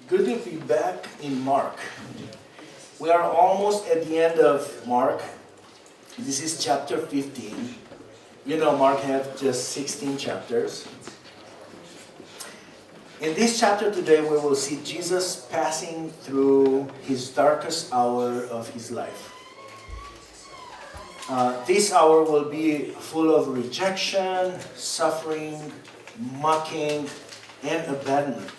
Good to be back in Mark. We are almost at the end of Mark. This is chapter 15. You know, Mark has just 16 chapters. In this chapter today, we will see Jesus passing through his darkest hour of his life. This hour will be full of rejection, suffering, mocking, and abandonment,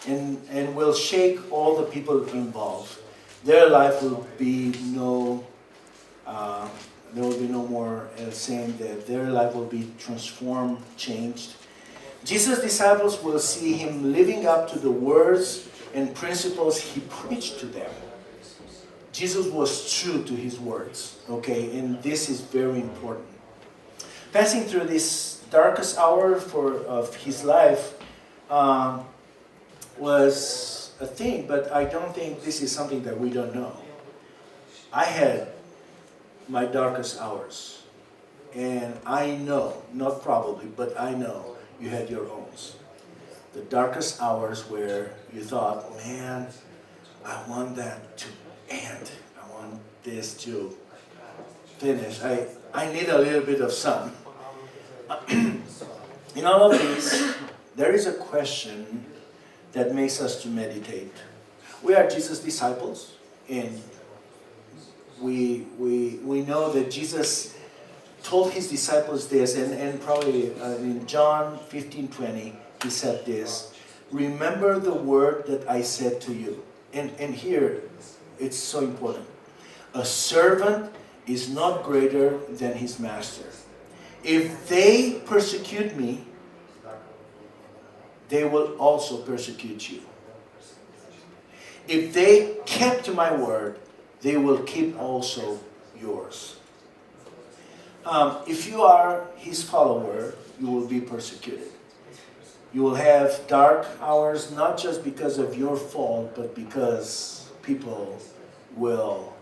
and will shake all the people involved. Their life will be there will be no more saying that their life will be transformed, changed. Jesus' disciples will see him living up to the words and principles he preached to them. Jesus was true to his words, okay, and this is very important. Passing through this darkest hour of his life was a thing, but I don't think this is something that we don't know. I had my darkest hours, and I know, not probably, but I know you had your own. The darkest hours where you thought, man, I want that to end. I want this to finish. I need a little bit of sun. In all of this, there is a question that makes us to meditate. We are Jesus' disciples, and we know that Jesus told his disciples this, and probably in John 15:20, he said this: remember the word that I said to you. And here, it's so important. A servant is not greater than his master. If they persecute me, they will also persecute you. If they kept my word, they will keep also yours. If you are his follower, you will be persecuted. You will have dark hours, not just because of your fault, but because people will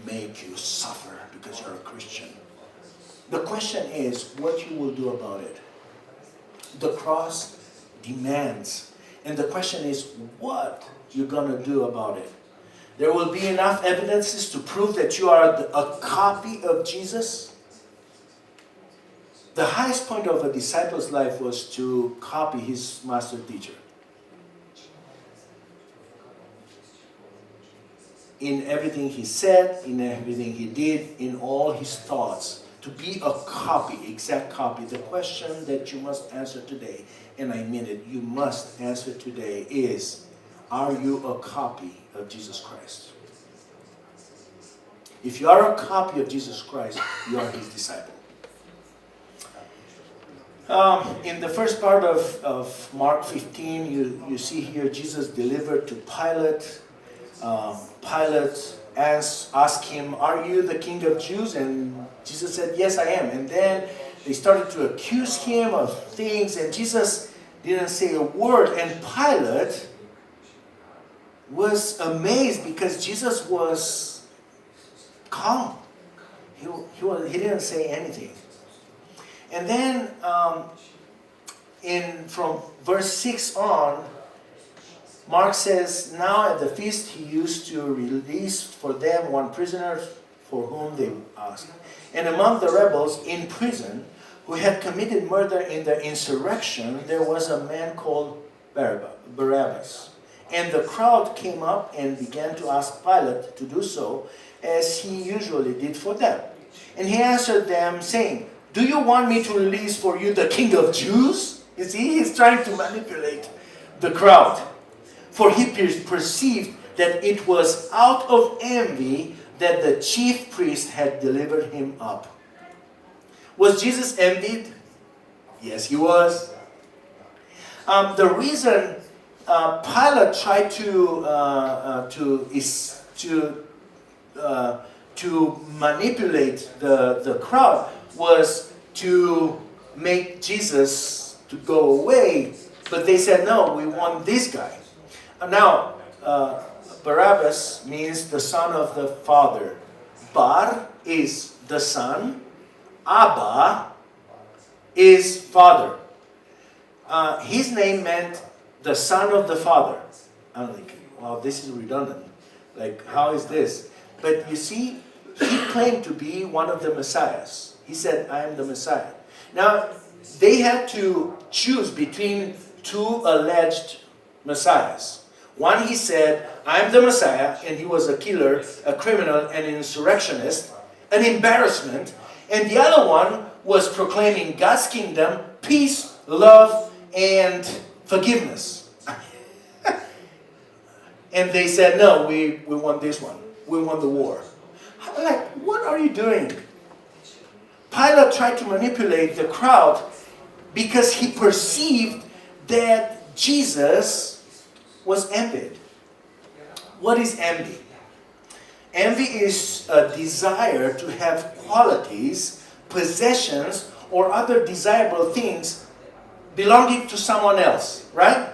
make you suffer because you're a Christian. The question is what you will do about it. The cross demands. And the question is what you're going to do about it. There will be enough evidences to prove that you are a copy of Jesus. The highest point of a disciple's life was to copy his master teacher. In everything he said, in everything he did, in all his thoughts. To be a copy, exact copy. The question that you must answer today, and I mean it, you must answer today is, are you a copy of Jesus Christ? If you are a copy of Jesus Christ, you are his disciple. In the first part of Mark 15, you see here Jesus delivered to Pilate. Pilate asked him, are you the king of Jews? And Jesus said, yes, I am. And then they started to accuse him of things, and Jesus didn't say a word. And Pilate was amazed because Jesus was calm. He didn't say anything. And then from verse 6 on, Mark says, now at the feast he used to release for them one prisoner for whom they asked. And among the rebels in prison who had committed murder in the insurrection, there was a man called Barabbas. And the crowd came up and began to ask Pilate to do so, as he usually did for them. And he answered them, saying, do you want me to release for you the king of Jews? You see, he's trying to manipulate the crowd. For he perceived that it was out of envy that the chief priest had delivered him up. Was Jesus envied? Yes, he was. The reason Pilate tried to manipulate the crowd was to make Jesus to go away, but they said, no, we want this guy. Now, Barabbas means the son of the father. Bar is the son. Abba is father. His name meant the Son of the Father. I'm like, wow, this is redundant. Like, how is this? But you see, he claimed to be one of the Messiahs. He said, I am the Messiah. Now, they had to choose between two alleged Messiahs. One, he said, I am the Messiah, and he was a killer, a criminal, an insurrectionist, an embarrassment. And the other one was proclaiming God's kingdom, peace, love, and forgiveness. And they said, no, we want this one. We want the war. I'm like, what are you doing? Pilate tried to manipulate the crowd because he perceived that Jesus was envied. What is envy? Envy is a desire to have qualities, possessions, or other desirable things belonging to someone else, right?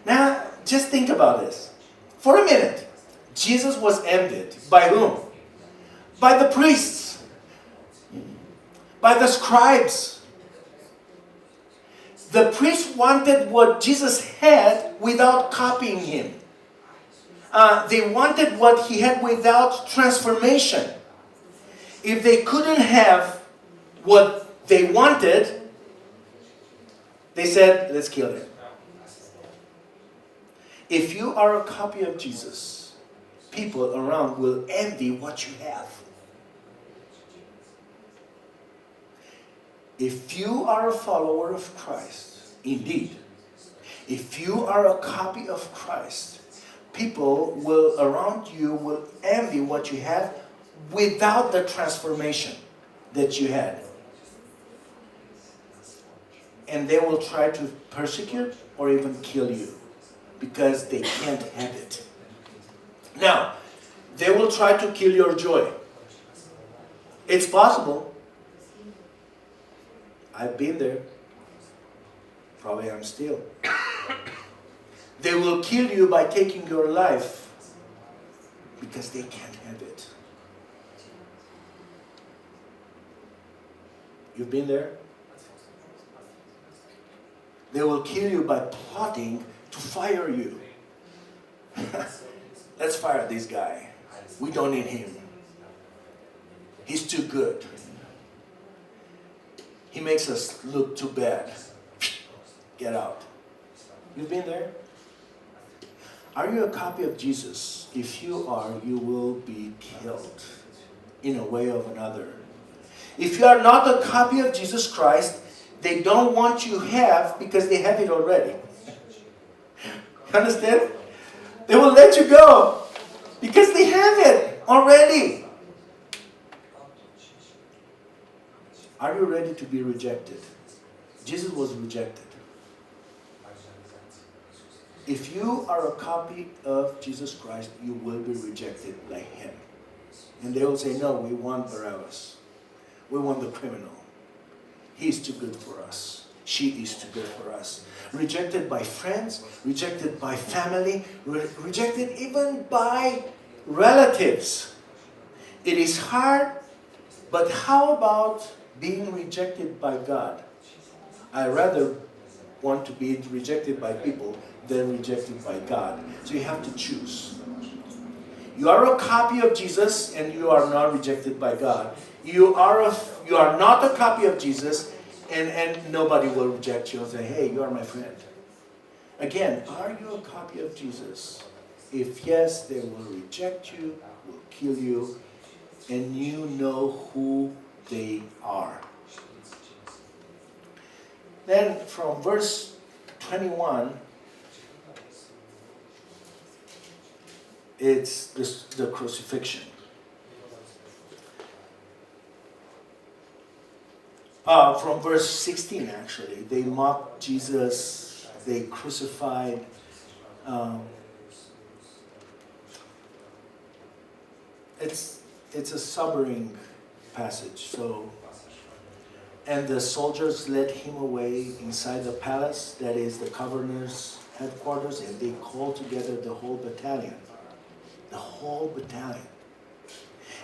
Now, just think about this. For a minute, Jesus was envied. By whom? By the priests. By the scribes. The priests wanted what Jesus had without copying him. They wanted what he had without transformation. If they couldn't have what they wanted, they said, let's kill him. If you are a copy of Jesus, people around will envy what you have. If you are a follower of Christ, indeed, if you are a copy of Christ, people around you will envy what you have without the transformation that you had. And they will try to persecute or even kill you because they can't have it. Now, they will try to kill your joy. It's possible. I've been there. Probably I'm still. They will kill you by taking your life because they can't have it. You've been there? They will kill you by plotting to fire you. Let's fire this guy. We don't need him. He's too good. He makes us look too bad. Get out. You've been there? Are you a copy of Jesus? If you are, you will be killed in a way or another. If you are not a copy of Jesus Christ, they don't want you to have because they have it already. Understand? They will let you go because they have it already. Are you ready to be rejected? Jesus was rejected. If you are a copy of Jesus Christ, you will be rejected like him. And they will say, no, we want Barabbas. We want the criminal. He's too good for us. She is too good for us. Rejected by friends, rejected by family, rejected even by relatives. It is hard, but how about being rejected by God? I rather want to be rejected by people than rejected by God. So you have to choose. You are a copy of Jesus and you are not rejected by God. You are not a copy of Jesus and nobody will reject you and say, hey, you are my friend. Again, are you a copy of Jesus? If yes, they will reject you, will kill you, and you know who they are. Then from verse 21, it's the crucifixion. From verse 16, actually, they mocked Jesus, they crucified. It's a sobering passage. So, and the soldiers led him away inside the palace, that is the governor's headquarters, and they called together the whole battalion. The whole battalion.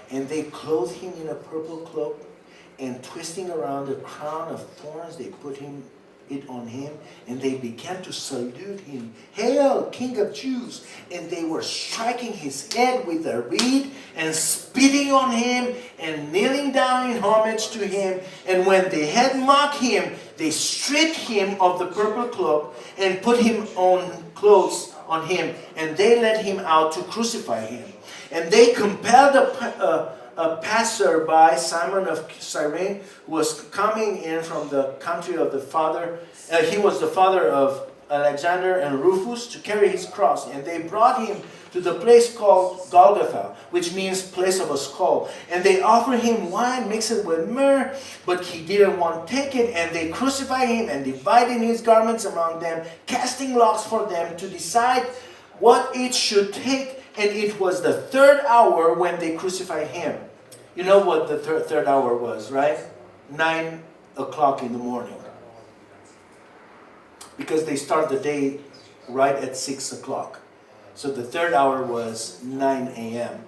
And they clothed him in a purple cloak, and twisting around a crown of thorns, they put it on him, and they began to salute him. Hail, King of Jews! And they were striking his head with a reed and spitting on him and kneeling down in homage to him. And when they had mocked him, they stripped him of the purple cloak and put him on clothes on him, and they led him out to crucify him. And they compelled a passerby, Simon of Cyrene, who was coming in from the country of the father. He was the father of Alexander and Rufus, to carry his cross. And they brought him to the place called Golgotha, which means place of a skull. And they offered him wine mixed with myrrh, but he didn't want to take it. And they crucified him and divided his garments among them, casting lots for them to decide what each should take. And it was the third hour when they crucified him. You know what the third hour was, right? 9 o'clock in the morning. Because they start the day right at 6 o'clock. So the third hour was 9 a.m.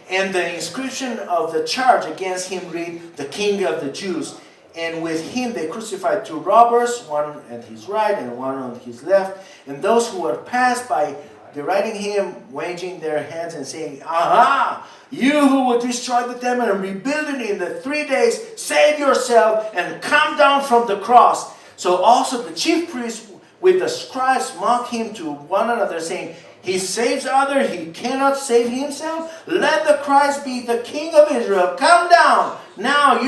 And the inscription of the charge against him read, "The King of the Jews." And with him they crucified two robbers, one at his right and one on his left. And those who were passed by deriding him, waving their hands and saying, "Aha! You who would destroy the temple and rebuild it in the 3 days, save yourself and come down from the cross." So also the chief priests with the scribes mocked him to one another, saying, "He saves others, he cannot save himself. Let the Christ be the King of Israel. Come down now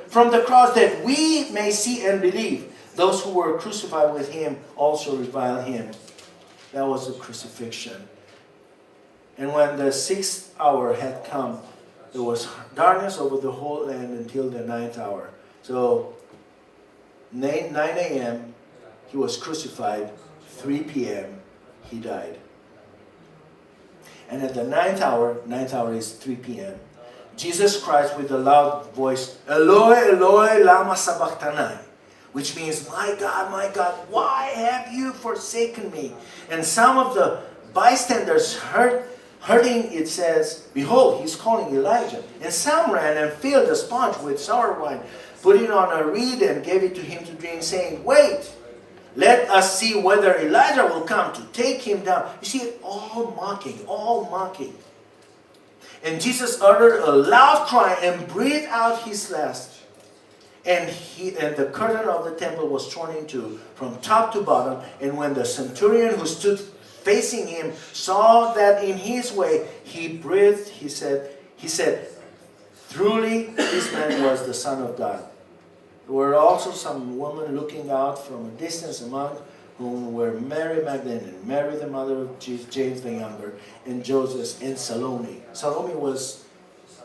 from the cross, that we may see and believe." Those who were crucified with him also reviled him. That was the crucifixion. And when the 6th hour had come, there was darkness over the whole land until the 9th hour. So 9 a.m. he was crucified. 3 p.m. he died. And at the 9th hour is 3 p.m., Jesus Christ with a loud voice, "Eloi, Eloi, lama sabachthani," which means, my God, why have you forsaken me?" And some of the bystanders hearing it says, "Behold, he's calling Elijah." And some ran and filled a sponge with sour wine, put it on a reed and gave it to him to drink, saying, "Wait, let us see whether Elijah will come to take him down." You see, all mocking. And Jesus uttered a loud cry and breathed out his last. And the curtain of the temple was torn in two from top to bottom. And when the centurion who stood facing him saw that in his way he breathed, he said, "Truly this man was the Son of God." There were also some women looking out from a distance, among whom were Mary Magdalene and Mary the mother of James the younger, and Joseph, and Salome. Salome was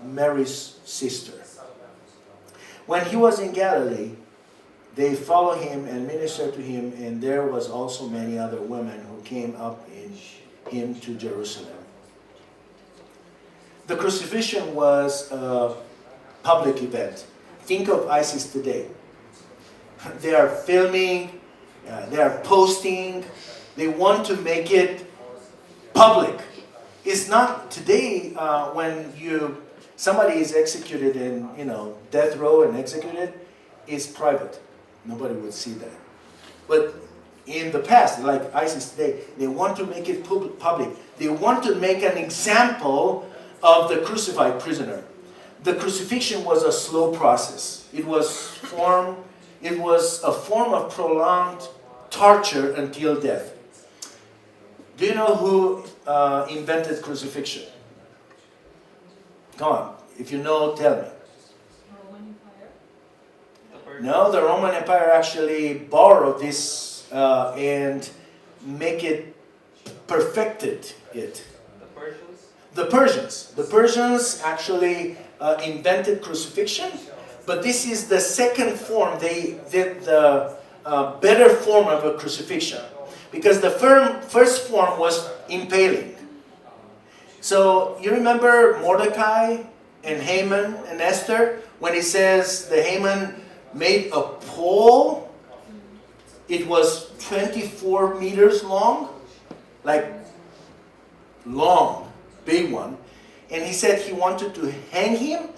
Mary's sister. When he was in Galilee, they followed him and ministered to him, and there was also many other women who came up in him to Jerusalem. The crucifixion was a public event. Think of ISIS today. They are filming, they are posting, they want to make it public. It's not today when somebody is executed in, death row and executed, it's private. Nobody would see that. But in the past, like ISIS today, they want to make it public. They want to make an example of the crucified prisoner. The crucifixion was a slow process. It was a form of prolonged torture until death. Do you know who invented crucifixion? Come on, if you know, tell me. Roman Empire? No, the Roman Empire actually borrowed this and perfected it. The Persians? The Persians actually invented crucifixion, but this is the second form. They did the better form of a crucifixion, because the first form was impaling. So you remember Mordecai and Haman and Esther, when it says the Haman made a pole. It was 24 meters long, like long, big one. And he said he wanted to hang him.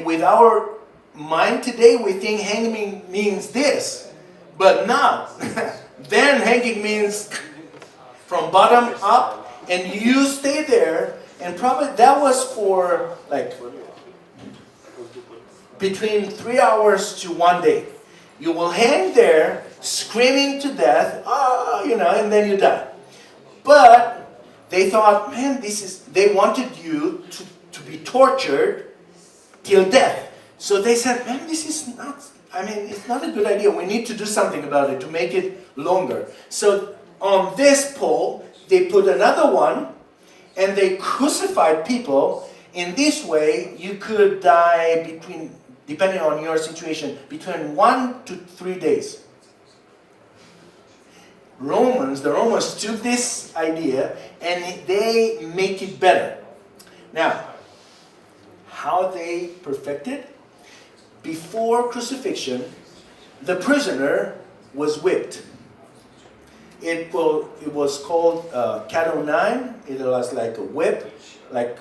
With our mind today, we think hanging means this. But now, then hanging means from bottom up, and you stay there, and probably that was for like between 3 hours to 1 day. You will hang there, screaming to death, and then you die. But they thought, man, they wanted you to be tortured till death. So they said, man, it's not a good idea. We need to do something about it to make it longer. So on this pole, they put another one, and they crucified people. In this way, you could die depending on your situation, between 1 to 3 days. The Romans took this idea and they make it better. Now, how they perfected? Before crucifixion, the prisoner was whipped. It was called Cat 9. It was like a whip, like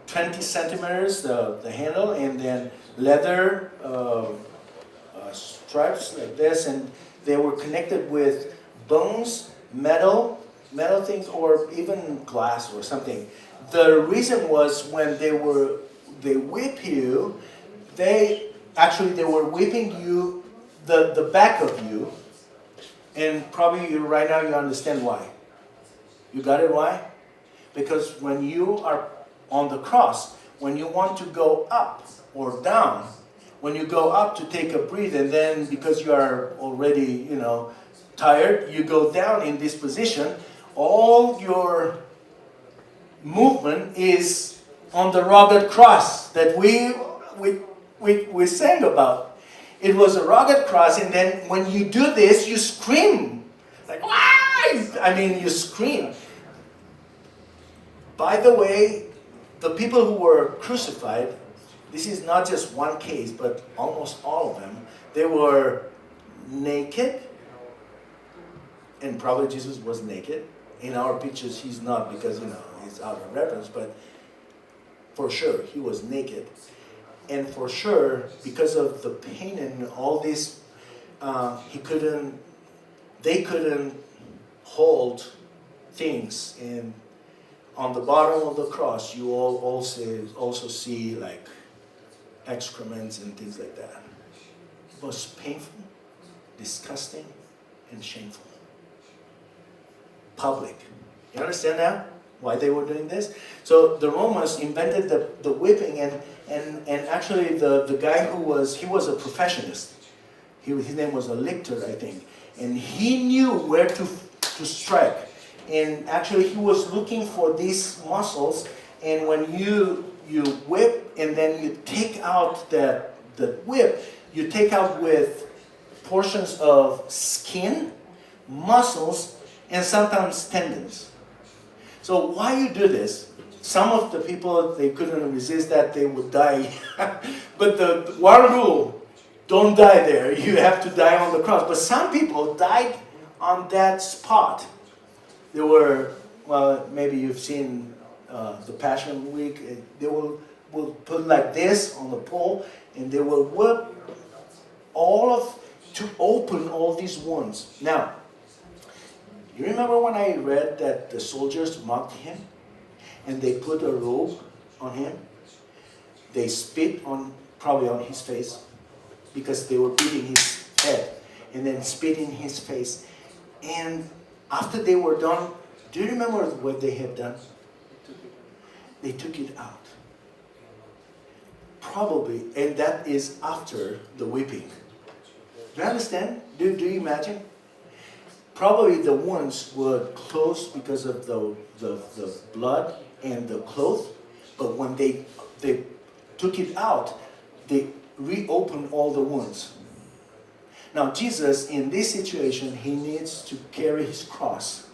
20 centimeters, the handle, and then leather stripes like this, and they were connected with bones, metal things, or even glass or something. The reason was when they whip you, they were whipping you, the back of you, and probably right now you understand why. You got it why? Because when you are on the cross, when you want to go up or down, when you go up to take a breath, and then because you are already, tired, you go down in this position, all your movement is on the rugged cross that we sang about. It was a rugged cross, and then when you do this, you scream. Like, why? You scream. By the way, the people who were crucified, this is not just one case, but almost all of them, they were naked, and probably Jesus was naked. In our pictures, he's not because, he's out of reverence, but for sure, he was naked. And for sure, because of the pain and all this, they couldn't hold things. And on the bottom of the cross, you all also see like excrements and things like that. It was painful, disgusting, and shameful. Public. You understand now why they were doing this? So the Romans invented the whipping, and actually the guy he was a professionist. His name was a lictor, I think, and he knew where to strike. And actually, he was looking for these muscles, and when you whip and then you take out the whip, you take out with portions of skin, muscles, and sometimes tendons. So why you do this? Some of the people, they couldn't resist that, they would die. But the one rule, don't die there. You have to die on the cross. But some people died on that spot. There were, maybe you've seen the Passion Week. They will put like this on the pole, and they will whip to open all these wounds. Now, you remember when I read that the soldiers mocked him, and they put a robe on him? They spit probably on his face, because they were beating his head, and then spit in his face. And after they were done, do you remember what they had done? They took it out. Probably, and that is after the whipping. Do you understand? Do you imagine? Probably the wounds were closed because of the blood and the cloth, but when they took it out, they reopened all the wounds. Now Jesus, in this situation, he needs to carry his cross.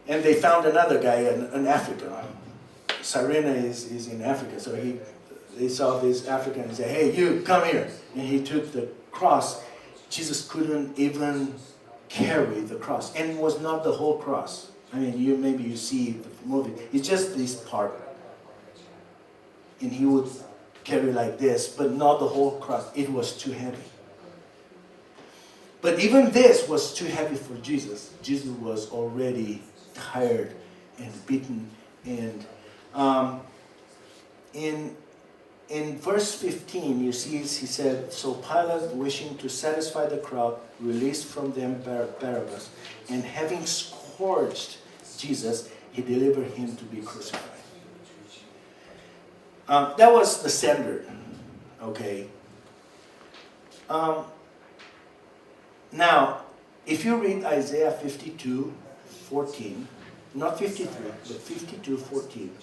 And they found another guy, an African. Cyrene is in Africa, so they saw this African and said, hey, you, come here. And he took the cross. Jesus couldn't even carry the cross, and it was not the whole cross. Maybe you see the movie. It's just this part. And he would carry like this, but not the whole cross. It was too heavy. But even this was too heavy for Jesus. Jesus was already tired and beaten. And in verse 15, you see, he said, "So Pilate, wishing to satisfy the crowd, released from them Barabbas, and having scourged Jesus, he delivered him to be crucified." That was the standard, okay? Now, if you read Isaiah 52:14, not 53, but 52:14,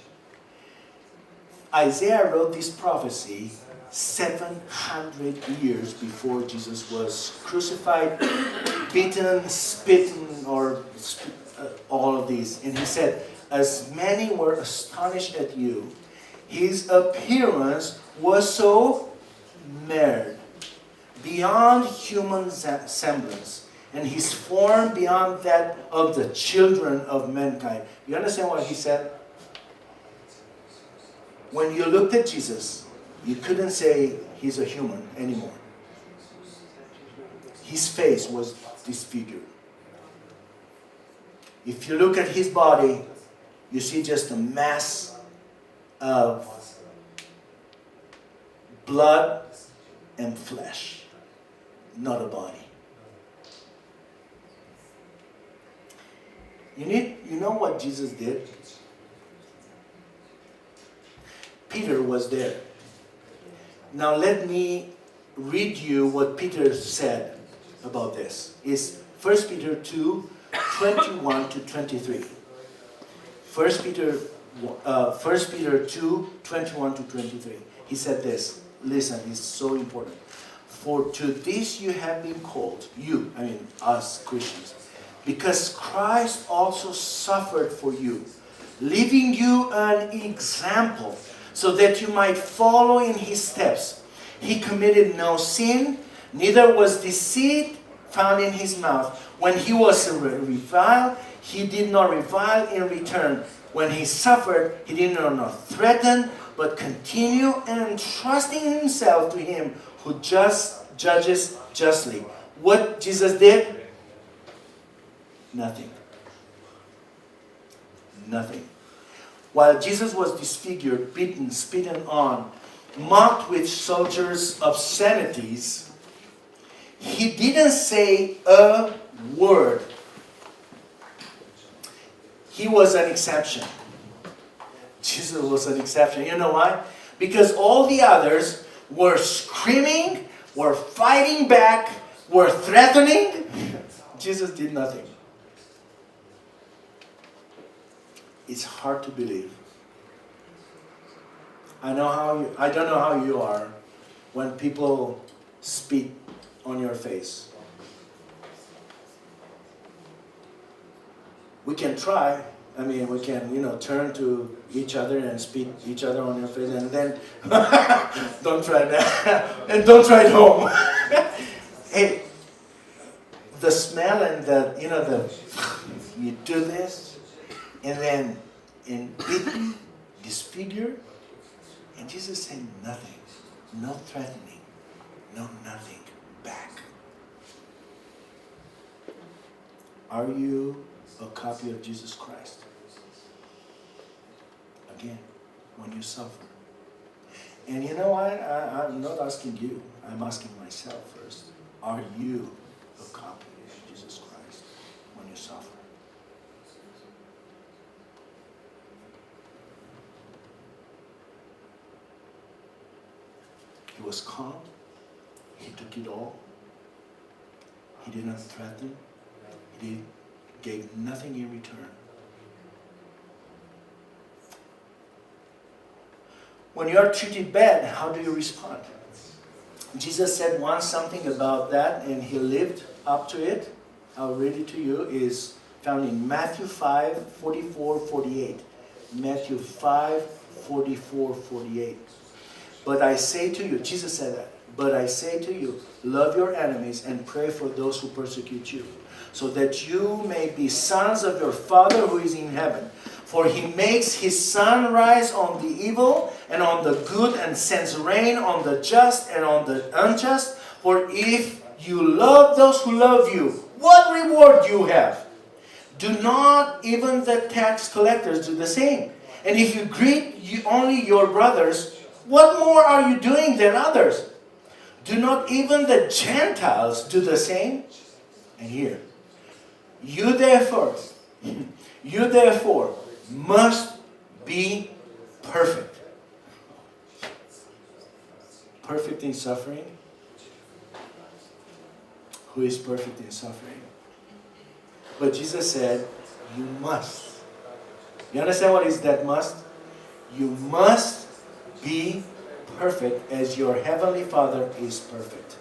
Isaiah wrote this prophecy 700 years before Jesus was crucified, beaten, spitten, or all of these. And he said, "As many were astonished at you, his appearance was so marred, beyond human semblance, and his form beyond that of the children of mankind." You understand what he said? When you looked at Jesus, you couldn't say he's a human anymore. His face was disfigured. If you look at his body, you see just a mass of blood and flesh, not a body. You know what Jesus did? Peter was there. Now let me read you what Peter said about this. It's 1 Peter 2:21 to 23. 1 Peter 2:21 to 23. He said this. Listen, it's so important. "For to this you have been called," you, I mean us Christians, "because Christ also suffered for you, leaving you an example, so that you might follow in his steps. He committed no sin, neither was deceit found in his mouth. When he was reviled, he did not revile in return. When he suffered, he did not threaten, but continued entrusting himself to him who judges justly." What Jesus did? Nothing. Nothing. While Jesus was disfigured, beaten, spitted on, mocked with soldiers' obscenities, he didn't say a word. He was an exception. Jesus was an exception. You know why? Because all the others were screaming, were fighting back, were threatening. Jesus did nothing. It's hard to believe. I don't know how you are when people spit on your face. We can try. I mean, we can, turn to each other and spit each other on your face, and then don't try that, and don't try it home. Hey, the smell and you do this, and then beaten, disfigured, and Jesus said nothing, no threatening, no nothing back. Are you a copy of Jesus Christ? Again, when you suffer. And you know what? I'm not asking you. I'm asking myself first. Are you a copy of Jesus Christ when you suffer? He was calm. He took it all. He did not threaten. He gave nothing in return. When you are treated bad, how do you respond? Jesus said once something about that, and he lived up to it. I'll read it to you. Is found in Matthew 5:44-48. Matthew 5:44-48. But I say to you, Jesus said that, but I say to you, love your enemies and pray for those who persecute you, so that you may be sons of your Father who is in heaven. For he makes his sun rise on the evil and on the good, and sends rain on the just and on the unjust. For if you love those who love you, what reward do you have? Do not even the tax collectors do the same? And if you greet only your brothers, what more are you doing than others? Do not even the Gentiles do the same? And here, you therefore must be perfect. Perfect in suffering. Who is perfect in suffering? But Jesus said, you must. You understand what is that must? You must be perfect as your heavenly Father is perfect.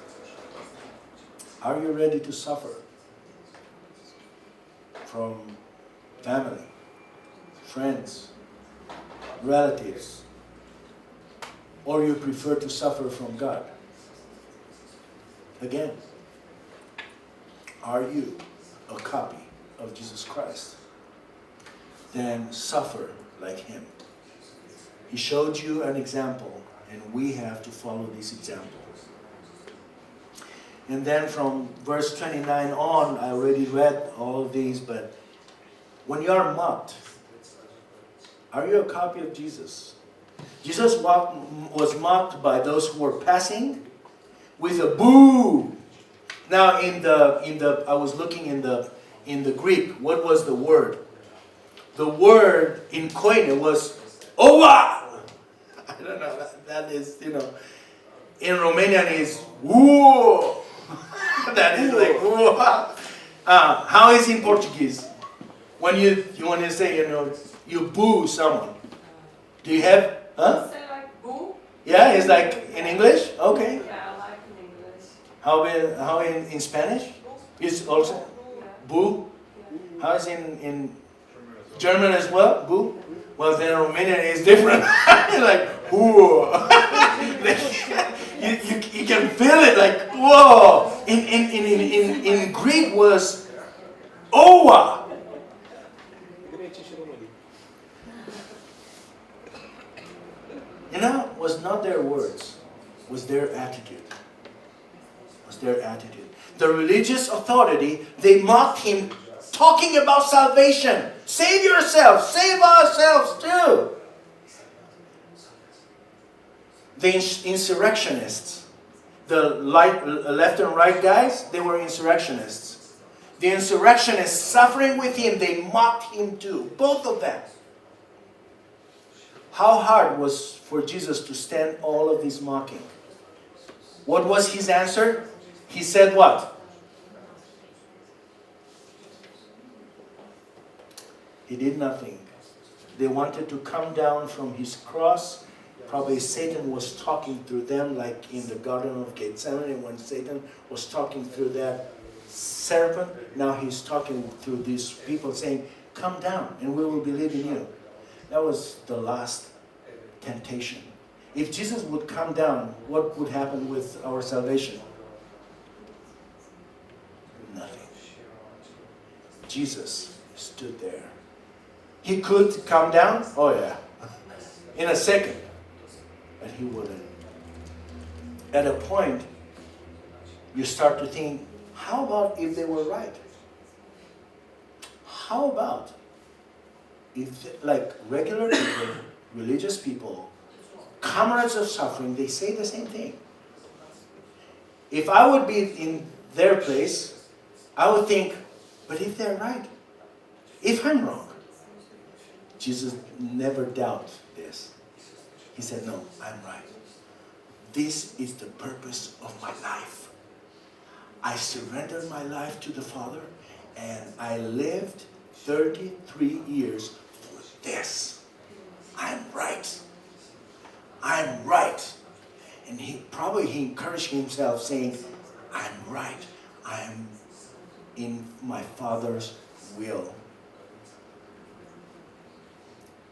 Are you ready to suffer from family, friends, relatives, or you prefer to suffer from God? Again, are you a copy of Jesus Christ? Then suffer like Him. He showed you an example, and we have to follow this example. And then from verse 29 on, I already read all of these, but when you are mocked, are you a copy of Jesus? Jesus was mocked by those who were passing with a boo. Now I was looking in the Greek, what was the word? The word in koine was owa. I don't know, that is, in Romanian is woo. That is like woo. How is it in Portuguese? When you want to say, you boo someone. Do you have, huh? Say like boo? Yeah, it's like in English? Okay. Yeah, I like in English. How in Spanish? It's also Yeah. boo. How is in German as well? Boo. Well, then Romanian is different. It's like whoa. you can feel it like whoa. In Greek was owa. Was not their words, was their attitude. Was their attitude. The religious authority, they mocked him, talking about salvation. Save yourself, save ourselves too. The insurrectionists, the left and right guys, they were insurrectionists. The insurrectionists suffering with him, they mocked him too, both of them. How hard was for Jesus to stand all of this mocking? What was his answer? He said what? He did nothing. They wanted to come down from his cross. Probably Satan was talking through them like in the Garden of Gethsemane when Satan was talking through that serpent. Now he's talking through these people saying, come down and we will believe in you. That was the last temptation. If Jesus would come down, what would happen with our salvation? Nothing. Jesus stood there. He could come down, oh yeah, in a second, but he wouldn't. At a point, you start to think, how about if they were right? How about if, like regular people, religious people, comrades of suffering, they say the same thing. If I would be in their place, I would think, but if they're right, if I'm wrong, Jesus never doubted this. He said, no, I'm right. This is the purpose of my life. I surrendered my life to the Father, and I lived 33 years for this. I'm right. I'm right. And he encouraged himself saying, I'm right. I'm in my Father's will.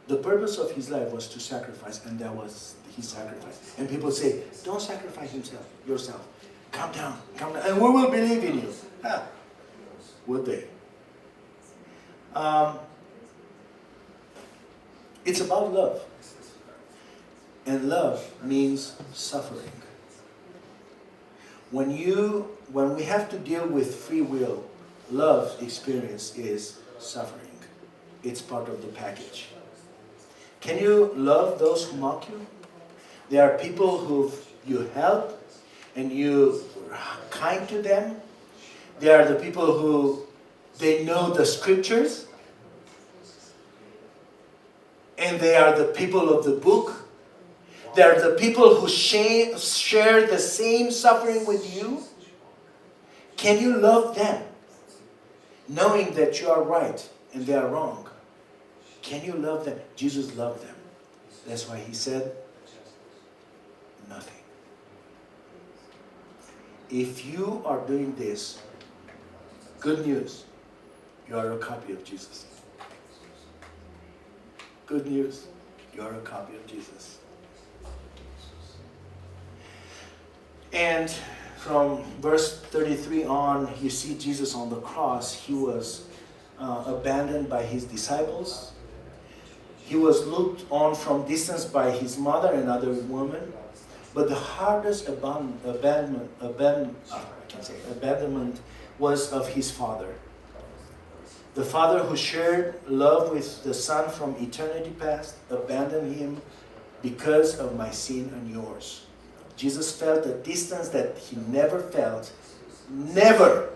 The purpose of his life was to sacrifice, and that was his sacrifice. And people say, don't sacrifice yourself. Come down, and we will believe in you. Huh. Would they? It's about love. And love means suffering. when we have to deal with free will, love experience is suffering. It's part of the package. Can you love those who mock you? There are people who you help and you are kind to them. There are the people who they know the scriptures and they are the people of the book. There are the people who share the same suffering with you. Can you love them knowing that you are right and they are wrong? Can you love them? Jesus loved them. That's why he said nothing. If you are doing this, good news, you are a copy of Jesus. Good news, you are a copy of Jesus. And from verse 33 on, you see Jesus on the cross. He was abandoned by his disciples. He was looked on from distance by his mother and other women. But the hardest abandonment was of his father. The father who shared love with the son from eternity past abandoned him because of my sin and yours. Jesus felt a distance that he never felt. Never.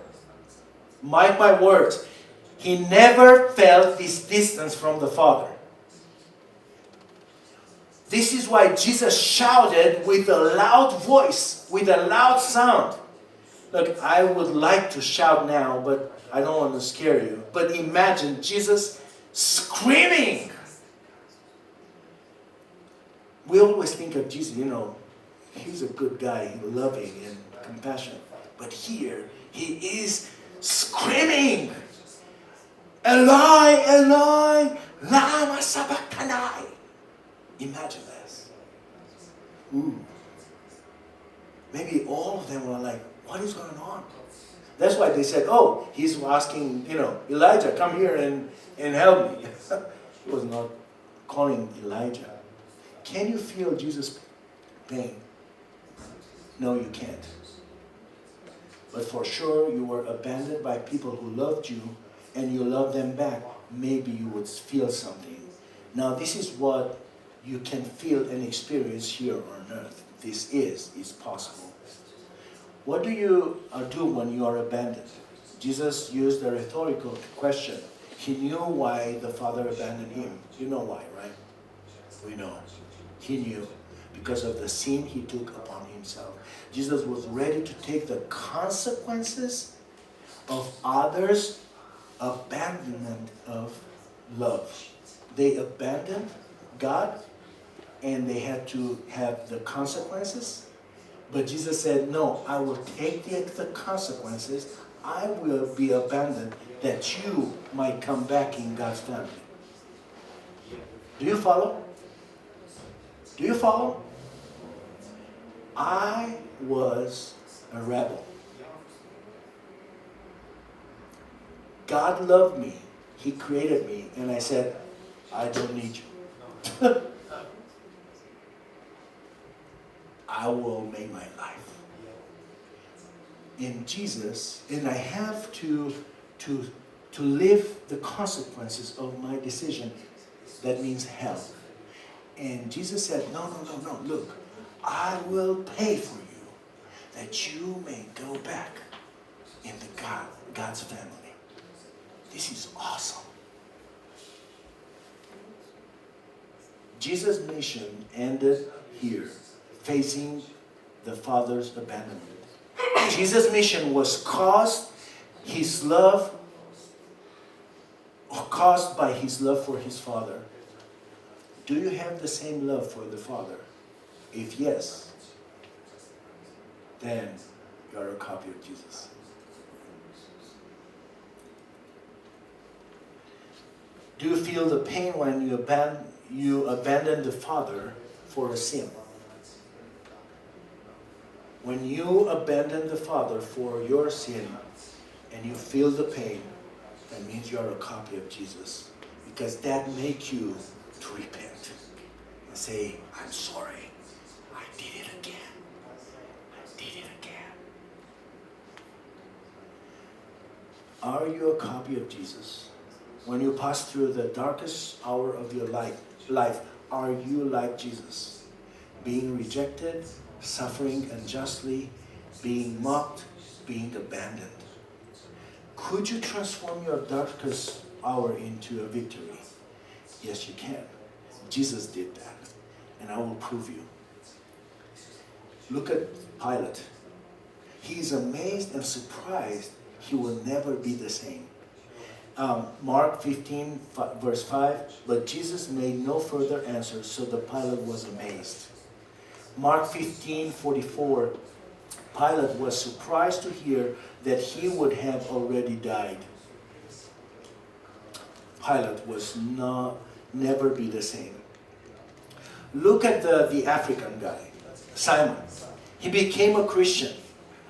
Mark my words. He never felt this distance from the Father. This is why Jesus shouted with a loud voice, with a loud sound. Look, I would like to shout now, but I don't want to scare you. But imagine Jesus screaming. We always think of Jesus, he's a good guy, loving and compassionate. But here, he is screaming, Eloi, Eloi, lama sabachthani. Imagine this. Ooh. Maybe all of them were like, what is going on? That's why they said, oh, he's asking, Elijah, come here and help me. He was not calling Elijah. Can you feel Jesus' pain? No, you can't. But for sure, you were abandoned by people who loved you, and you love them back. Maybe you would feel something. Now, this is what you can feel and experience here on earth. This is possible. What do you do when you are abandoned? Jesus used a rhetorical question. He knew why the Father abandoned him. You know why, right? We know. He knew. Because of the sin he took upon himself. Jesus was ready to take the consequences of others' abandonment of love. They abandoned God and they had to have the consequences. But Jesus said, no, I will take the consequences. I will be abandoned that you might come back in God's family. Do you follow? Do you follow? I was a rebel. God loved me. He created me. And I said, I don't need you. I will make my life. In Jesus, and I have to live the consequences of my decision. That means hell. And Jesus said, no, look, I will pay for you that you may go back into God's family. This is awesome. Jesus' mission ended here, facing the Father's abandonment. Jesus' mission was caused by his love for his Father. Do you have the same love for the Father? If yes, then you are a copy of Jesus. Do you feel the pain when you abandon the Father for a sin? When you abandon the Father for your sin and you feel the pain, that means you are a copy of Jesus. Because that makes you to repent and say, I'm sorry. I did it again. Are you a copy of Jesus? When you pass through the darkest hour of your life, are you like Jesus? Being rejected, suffering unjustly, being mocked, being abandoned. Could you transform your darkest hour into a victory? Yes, you can. Jesus did that, and I will prove you. Look at Pilate. He is amazed and surprised. He will never be the same. Mark 15, verse 5, but Jesus made no further answer, so the Pilate was amazed. Mark 15, 44, Pilate was surprised to hear that he would have already died. Pilate was never be the same. Look at the African guy, Simon. He became a Christian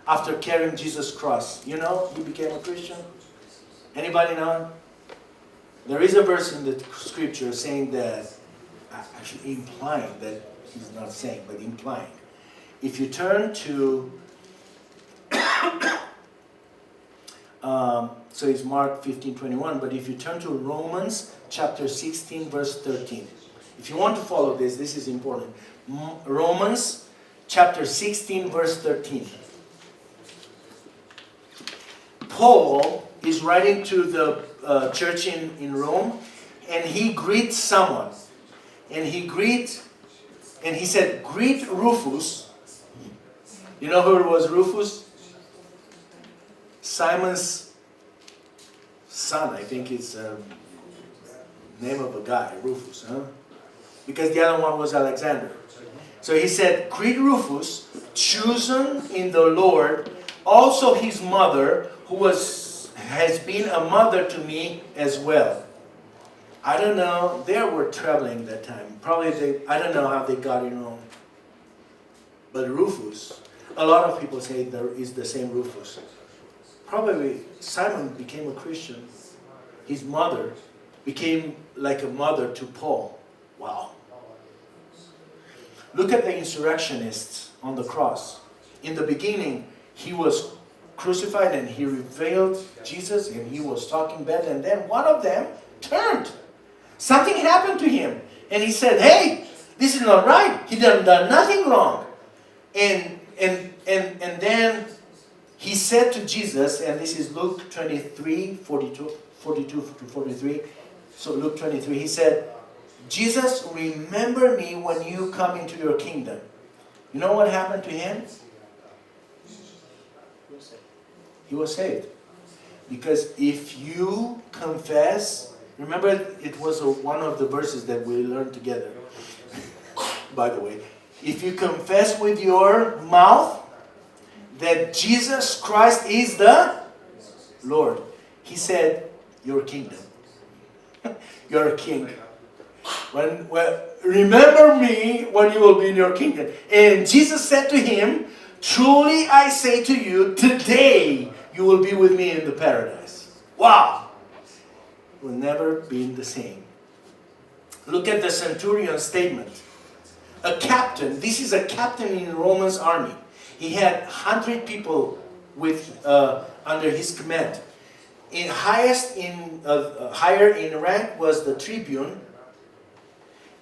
after carrying Jesus' cross. You know, he became a Christian. Anybody know? There is a verse in the scripture saying that, actually implying that he's not saying, but implying. If you turn to, so it's Mark 15:21, but if you turn to Romans chapter 16, verse 13. If you want to follow this, this is important. Romans chapter 16, verse 13. Paul is writing to the church in Rome, and he greets someone. And he said, greet Rufus. You know who it was, Rufus? Simon's son, I think it's the name of a guy, Rufus. Huh? Because the other one was Alexander. So he said, greet Rufus, chosen in the Lord, also his mother, who has been a mother to me as well. I don't know, they were traveling that time. Probably I don't know how they got in Rome. But Rufus, a lot of people say there is the same Rufus. Probably Simon became a Christian. His mother became like a mother to Paul. Wow. Look at the insurrectionists on the cross. In the beginning, he was crucified and he revealed Jesus and he was talking bad, and then one of them turned. Something happened to him and he said, hey, this is not right. He done nothing wrong. And then he said to Jesus, and this is Luke 23, 42 to 43. So Luke 23, he said, Jesus, remember me when you come into your kingdom. You know what happened to him? He was saved. Because if you confess, remember it was one of the verses that we learned together, by the way. If you confess with your mouth that Jesus Christ is the Lord, he said, your kingdom. You're a king. Remember me when you will be in your kingdom. And Jesus said to him, truly I say to you, today you will be with me in the paradise. Wow! Will never be the same. Look at the centurion statement. A captain, this is a captain in the Roman army. He had 100 people with under his command. Higher in rank was the tribune,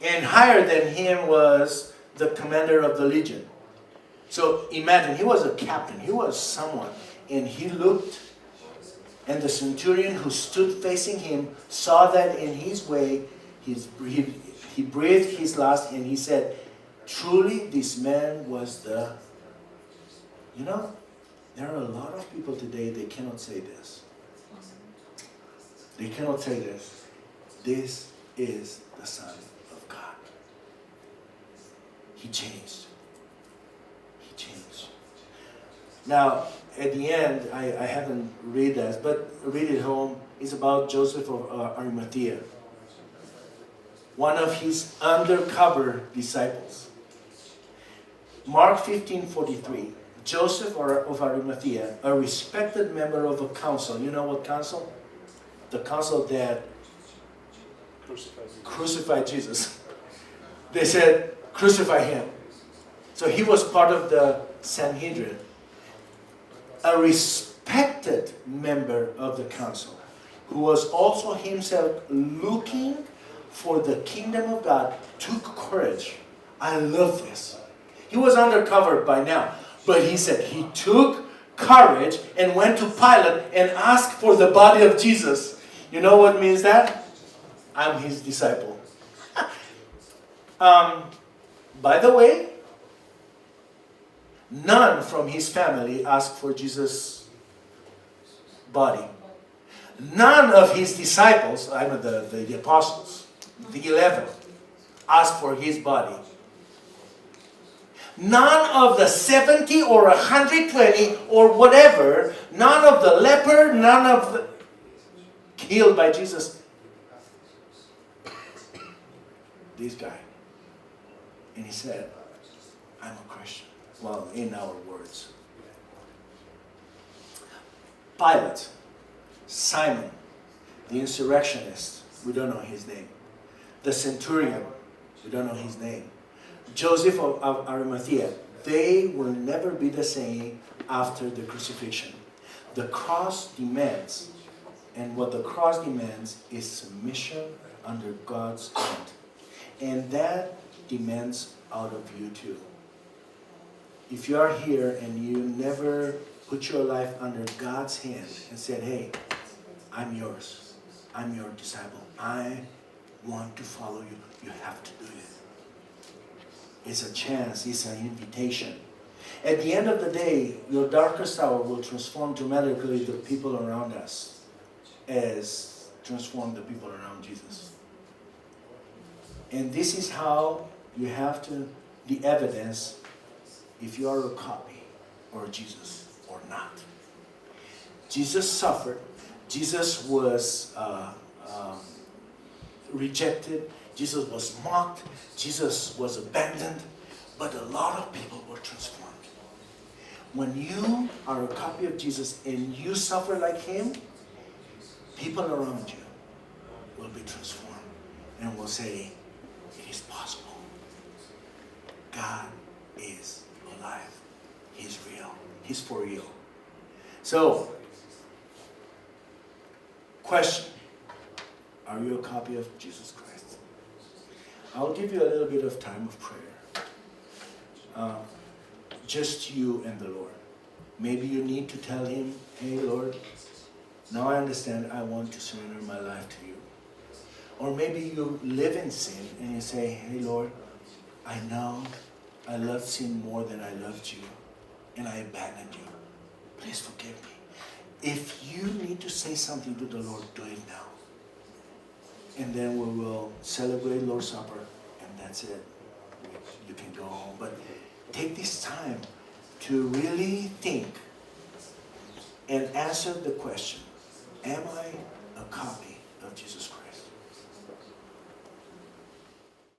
and higher than him was the commander of the legion. So imagine, he was a captain, he was someone, and he looked, and the centurion who stood facing him saw that in his way, he breathed his last, and he said, truly this man was the... You know, there are a lot of people today, they cannot say this. They cannot say this. This is the Son of God. He changed. He changed. Now, at the end, I haven't read that, but read it home. It's about Joseph of Arimathea, one of his undercover disciples. Mark 15:43. Joseph of Arimathea, a respected member of a council. You know what council? The council that crucified Jesus. They said, crucify him. So he was part of the Sanhedrin. A respected member of the council, who was also himself looking for the kingdom of God, took courage. I love this. He was undercover by now, but he said he took courage and went to Pilate and asked for the body of Jesus. You know what means that? I'm his disciple. By the way, none from his family asked for Jesus' body. None of his disciples, I mean the apostles, the 11, asked for his body. None of the 70 or 120 or whatever, none of the leper, none of the healed by Jesus. This guy. And he said, I'm a Christian. Well, in our words. Pilate, Simon, the insurrectionist, we don't know his name. The centurion, we don't know his name. Joseph of Arimathea, they will never be the same after the crucifixion. The cross demands, and what the cross demands is submission under God's hand. And that demands out of you too. If you are here and you never put your life under God's hand and said, hey, I'm yours. I'm your disciple. I want to follow you. You have to do it. It's a chance. It's an invitation. At the end of the day, your darkest hour will transform dramatically the people around us as transform the people around Jesus. And this is how you have to, the evidence, if you are a copy or Jesus or not. Jesus suffered. Jesus was rejected. Jesus was mocked. Jesus was abandoned. But a lot of people were transformed. When you are a copy of Jesus and you suffer like him, people around you will be transformed and will say, it is possible. God is alive. He's real. He's for real. So, question. Are you a copy of Jesus Christ? I'll give you a little bit of time of prayer. Just you and the Lord. Maybe you need to tell him, hey Lord, now I understand I want to surrender my life to you. Or maybe you live in sin and you say, hey Lord, I know I loved sin more than I loved you and I abandoned you. Please forgive me. If you need to say something to the Lord, do it now. And then we will celebrate Lord's Supper and that's it. You can go home. But take this time to really think and answer the question, am I a copy of Jesus